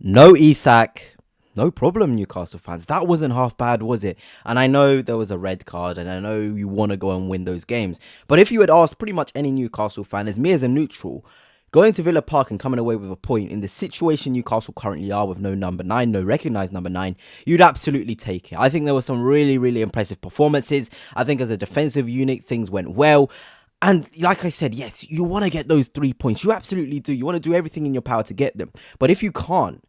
No Isak, no problem, Newcastle fans. That wasn't half bad, was it? And I know there was a red card, and I know you want to go and win those games. But if you had asked pretty much any Newcastle fan, as me as a neutral, going to Villa Park and coming away with a point in the situation Newcastle currently are with no number 9, no recognised number 9, you'd absolutely take it. I think there were some really, really impressive performances. I think as a defensive unit, things went well. And like I said, yes, you want to get those 3 points. You absolutely do. You want to do everything in your power to get them. But if you can't,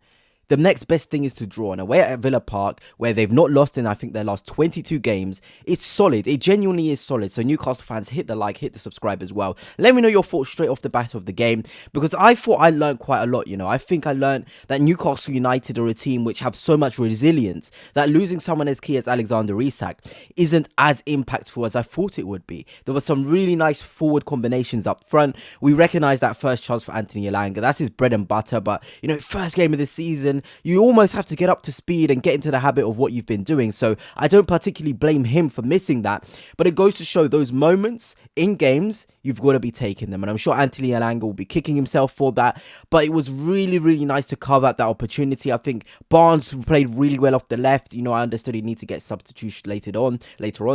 the next best thing is to draw. And away at Villa Park, where they've not lost in, I think, their last 22 games, it's solid. It genuinely is solid. So Newcastle fans, hit the like, hit the subscribe as well. Let me know your thoughts straight off the bat of the game, because I thought I learned quite a lot. I think I learned that Newcastle United are a team which have so much resilience that losing someone as key as Alexander Isak isn't as impactful as I thought it would be. There were some really nice forward combinations up front. We recognise that first chance for Anthony Elanga. That's his bread and butter. But, first game of the season, you almost have to get up to speed and get into the habit of what you've been doing. So I don't particularly blame him for missing that. But it goes to show those moments in games, you've got to be taking them. And I'm sure Anthony Elanga will be kicking himself for that. But it was really, really nice to carve out that opportunity. I think Barnes played really well off the left. I understood he needs to get substitution later on,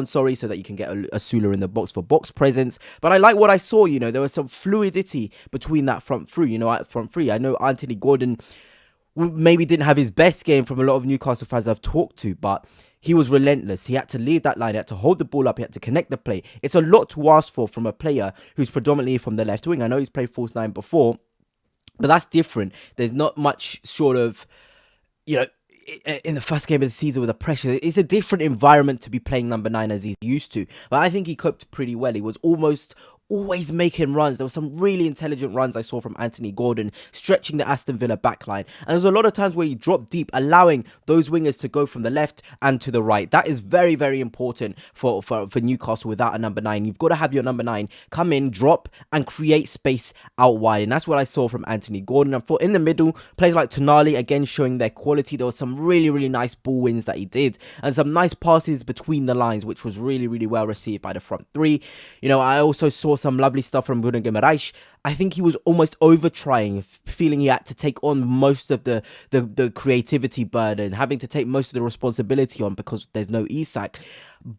so that you can get a Sula in the box for box presence. But I like what I saw. There was some fluidity between that front three. Front three. I know Anthony Gordon maybe didn't have his best game from a lot of Newcastle fans I've talked to, but he was relentless. He had to lead that line, he had to hold the ball up, he had to connect the play. It's a lot to ask for from a player who's predominantly from the left wing. I know he's played false nine before, but that's different. There's not much sort of, in the first game of the season with the pressure. It's a different environment to be playing number 9 as he's used to. But I think he coped pretty well. He was always making runs. There were some really intelligent runs I saw from Anthony Gordon, stretching the Aston Villa backline. And there's a lot of times where he dropped deep, allowing those wingers to go from the left and to the right. That is very, very important for Newcastle without a number 9. You've got to have your number 9 come in, drop, and create space out wide. And that's what I saw from Anthony Gordon. And in the middle, players like Tonali, again, showing their quality. There was some really, really nice ball wins that he did. And some nice passes between the lines, which was really, really well received by the front three. I also saw some lovely stuff from Bruno Guimaraes. I think he was almost over trying, feeling he had to take on most of the creativity burden, having to take most of the responsibility on because there's no Isak.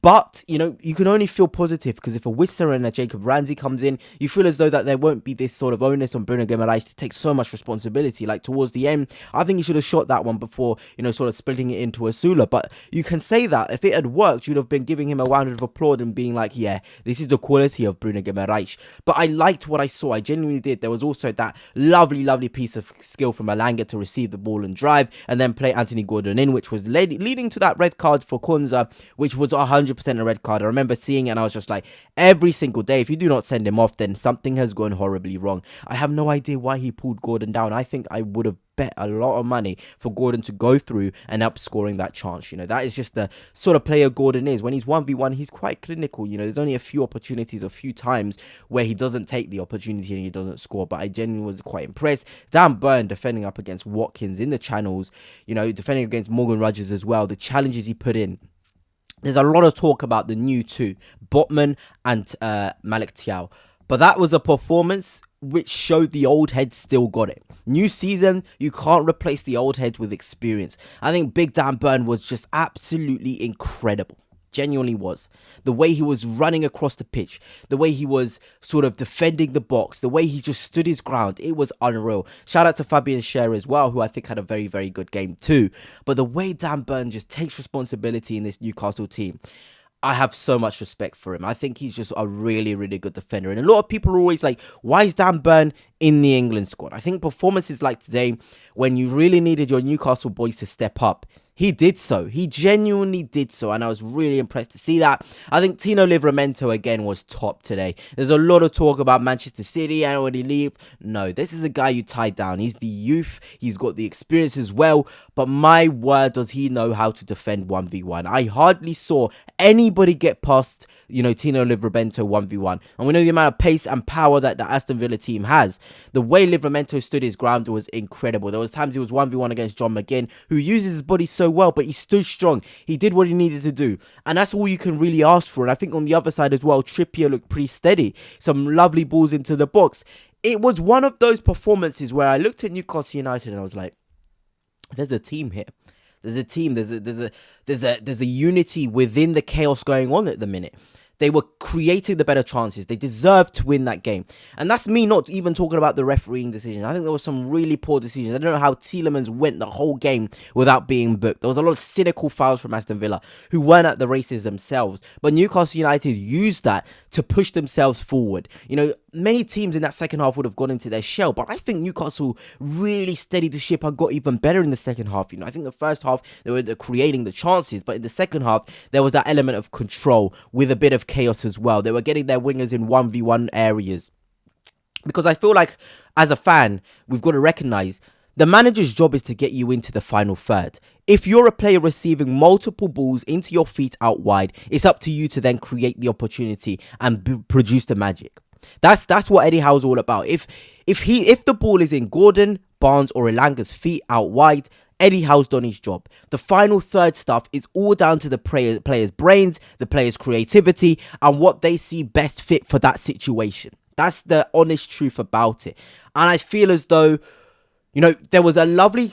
But, you can only feel positive because if a Wissa and a Jacob Ramsey comes in, you feel as though that there won't be this sort of onus on Bruno Guimaraes to take so much responsibility. Like towards the end, I think he should have shot that one before, sort of splitting it into a Sula. But you can say that if it had worked, you'd have been giving him a round of applause and being like, yeah, this is the quality of Bruno Guimaraes. But I liked what I saw. I genuinely did. There was also that lovely, lovely piece of skill from Elanga to receive the ball and drive and then play Anthony Gordon in, which was leading to that red card for Konza, which was 100% a red card. I remember seeing it and I was just like, every single day, if you do not send him off, then something has gone horribly wrong. I have no idea why he pulled Gordon down. I think I would have bet a lot of money for Gordon to go through and up scoring that chance. That is just the sort of player Gordon is. When he's 1v1, he's quite clinical. There's only a few opportunities, a few times where he doesn't take the opportunity and he doesn't score. But I genuinely was quite impressed. Dan Burn defending up against Watkins in the channels, defending against Morgan Rogers as well. The challenges he put in. There's a lot of talk about the new two, Botman and Malik Thiaw. But that was a performance which showed the old heads still got it. New season, you can't replace the old heads with experience. I think Big Dan Burn was just absolutely incredible. Genuinely was. The way he was running across the pitch, the way he was sort of defending the box, the way he just stood his ground, it was unreal. Shout out to Fabian Schär as well, who I think had a very, very good game too. But the way Dan Burn just takes responsibility in this Newcastle team, I have so much respect for him. I think he's just a really, really good defender. And a lot of people are always like, why is Dan Burn in the England squad? I think performances like today, when you really needed your Newcastle boys to step up, he did so. He genuinely did so. And I was really impressed to see that. I think Tino Livramento again was top today. There's a lot of talk about Manchester City and when he leave. No, this is a guy you tie down. He's the youth. He's got the experience as well. But my word, does he know how to defend 1v1. I hardly saw anybody get past, Tino Livramento 1v1. And we know the amount of pace and power that the Aston Villa team has. The way Livramento stood his ground was incredible. There was times he was 1v1 against John McGinn, who uses his body so well, but he stood strong. He did what he needed to do. And that's all you can really ask for. And I think on the other side as well, Trippier looked pretty steady. Some lovely balls into the box. It was one of those performances where I looked at Newcastle United and I was like, there's a team here. There's a team. There's a unity within the chaos going on at the minute. They were creating the better chances. They deserved to win that game. And that's me not even talking about the refereeing decision. I think there was some really poor decisions. I don't know how Tielemans went the whole game without being booked. There was a lot of cynical fouls from Aston Villa who weren't at the races themselves. But Newcastle United used that to push themselves forward. You know, many teams in that second half would have gone into their shell. But I think Newcastle really steadied the ship and got even better in the second half. You know, I think the first half, they were creating the chances. But in the second half, there was that element of control with a bit of chaos as well. They were getting their wingers in 1v1 areas. Because I feel like, as a fan, we've got to recognise the manager's job is to get you into the final third. If you're a player receiving multiple balls into your feet out wide, it's up to you to then create the opportunity and produce the magic. That's what Eddie Howe's all about. If the ball is in Gordon, Barnes or Elanga's feet out wide, Eddie Howe's done his job. The final third stuff is all down to the players' brains, the players' creativity, and what they see best fit for that situation. That's the honest truth about it. And I feel as though, you know, there was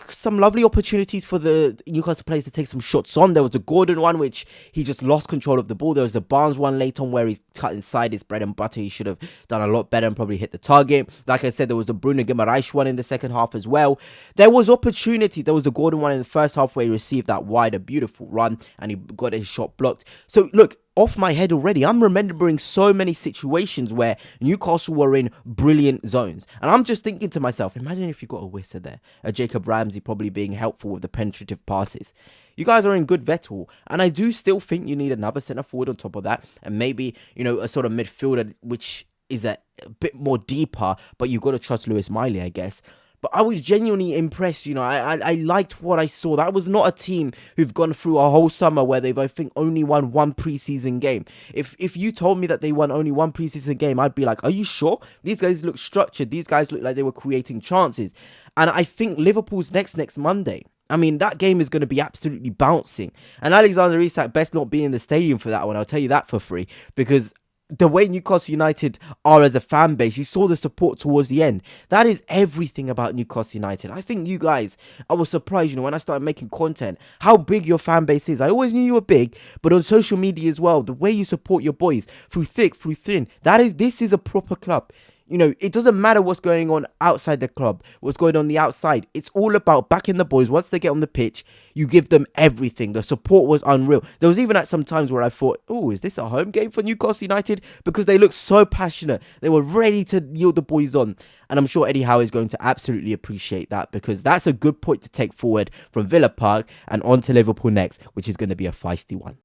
some lovely opportunities for the Newcastle players to take some shots on. There was a Gordon one, which he just lost control of the ball. There was a Barnes one late on where he cut inside his bread and butter. He should have done a lot better and probably hit the target. Like I said, there was the Bruno Guimaraes one in the second half as well. There was opportunity. There was a Gordon one in the first half where he received that wide, a beautiful run, and he got his shot blocked. So, look, off my head already, I'm remembering so many situations where Newcastle were in brilliant zones. And I'm just thinking to myself, imagine if you got a Wissa there, a Jacob Ramsey probably being helpful with the penetrative passes. You guys are in good vettle. And I do still think you need another centre forward on top of that. And maybe, you know, a sort of midfielder, which is a bit more deeper, but you've got to trust Lewis Miley, I guess. But I was genuinely impressed, you know, I liked what I saw. That was not a team who've gone through a whole summer where they've, I think, only won one preseason game. If you told me that they won only one preseason game, I'd be like, are you sure? These guys look structured. These guys look like they were creating chances. And I think Liverpool's next Monday. I mean, that game is going to be absolutely bouncing. And Alexander Isak best not be in the stadium for that one. I'll tell you that for free. Because the way Newcastle United are as a fan base, you saw the support towards the end. That is everything about Newcastle United. I think you guys, I was surprised, you know, when I started making content, how big your fan base is. I always knew you were big, but on social media as well, the way you support your boys, through thick, through thin, this is a proper club. You know, it doesn't matter what's going on outside the club, what's going on the outside. It's all about backing the boys. Once they get on the pitch, you give them everything. The support was unreal. There was even at some times where I thought, oh, is this a home game for Newcastle United? Because they looked so passionate. They were ready to yield the boys on. And I'm sure Eddie Howe is going to absolutely appreciate that, because that's a good point to take forward from Villa Park and on to Liverpool next, which is going to be a feisty one.